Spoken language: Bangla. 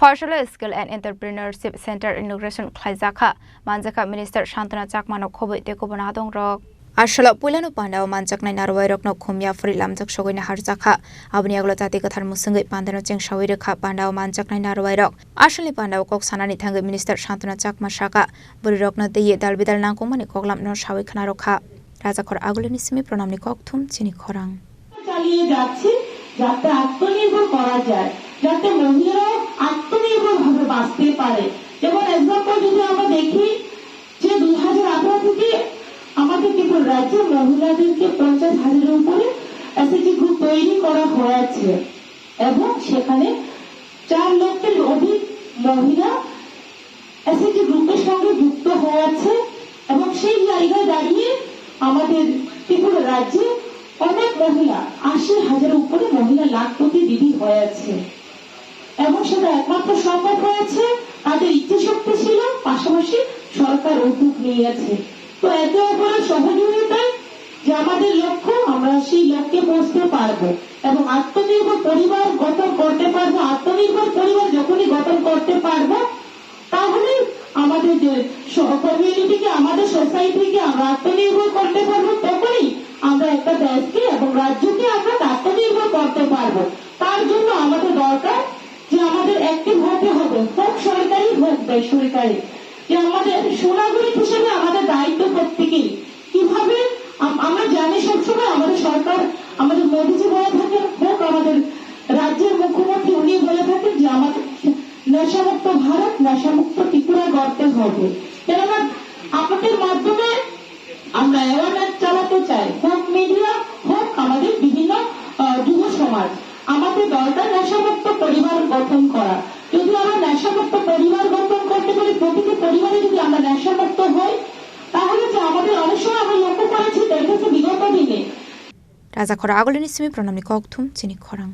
Farshala Skill and Entrepreneurship Center Inauguration Khlaijaka Manjaka Minister Shantana Chakmano Khoboi Tekobana Dongrok Arshala Pulano Pandao Manjakna Narwairok no Khumya Free Lamjak Shogina Harjaka Abni Aglotati Kathar Musungi Pandano Cheng Shawirika Pandao Manjakna Narwairok Ashali Pandao Kok Sanani Tanga Minister Shantana Chakma Shaka Burirokna de Dalbidal Nakumani Koklam no Shawikanaroka Razakor Agulini Simi Pronamni Koktum Chini Korang চালিয়ে যাচ্ছে যাতে আত্মনির্ভর করা যায় যাতে মহিলারা আত্মনির্ভরভাবে বাঁচতে পারে যেমন एग्जांपल যদি আমরা দেখি যে 2018 থেকে আমাদের ত্রিপুরা রাজ্যে মহিলাদেরকে 50,000 এর উপরে এসএইচজি গ্রুপ তৈরি করা হয়েছে এবং সেখানে 4 লক্ষের অধিক মহিলা এসএইচজি গ্রুপের সঙ্গে যুক্ত হয়েছে এবং সেই জায়গায় দাঁড়িয়ে আমাদের ত্রিপুরা রাজ্যে অনেক মহিলা 80,000 উপরে মহিলা লাখপতি দিদি হয়েছে এবং সেটা একমাত্র সম্ভব হয়েছে তাদের ইচ্ছে শক্তি ছিল পাশাপাশি সরকার উদ্যোগ নিয়েছে তো একে অপরের সহযোগিতায় যে আমাদের লক্ষ্য আমরা সেই লক্ষ্যে পৌঁছতে পারবো এবং আত্মনির্ভর পরিবার গঠন করতে পারবো আত্মনির্ভর পরিবার যখনই গঠন করতে পারবো তাহলে আমাদের যে কমিউনিটিকে আমাদের সোসাইটিকে আমরা আত্মনির্ভর করতে পারবো তখনই আমরা একটা দেশকে এবং রাজ্যকে আমরা আত্মনির্ভর করতে পারবো তার জন্য আমাদের দরকার যে আমাদের অ্যাক্টিভ হতে হবে হোক সরকারি হোক বেসরকারি যে আমাদের সুনাগরিক হিসেবে আমাদের দায়িত্ব প্রত্যেকেই কিভাবে আমরা জানি সবসময় আমাদের সরকার আমাদের মোদীজি বলে থাকেন হোক আমাদের রাজ্যের মুখ্যমন্ত্রী উনি বলে থাকেন যে আমাদের নেশামুক্ত ভারত নেশামুক্ত ত্রিপুরা গড়তে হবে কেননা আপনাদের মাধ্যমে আমরা অ্যাওয়ারনেস চালাতে চাই হোক মিডিয়া হোক আমাদের বিভিন্ন যুব সমাজ আমাদের দরকার নেশামুক্ত পরিবার গঠন করা যদি আমরা নেশামুক্ত পরিবার গঠন করতে পারি প্রতিটি পরিবারে যদি আমরা নেশামুক্ত হই তাহলে যে আমাদের অনেক সময় আমরা লক্ষ্য করেছি দেখেছি বিগত দিনে Razakor Agulini Simi Pronamni Koktum Chini Korang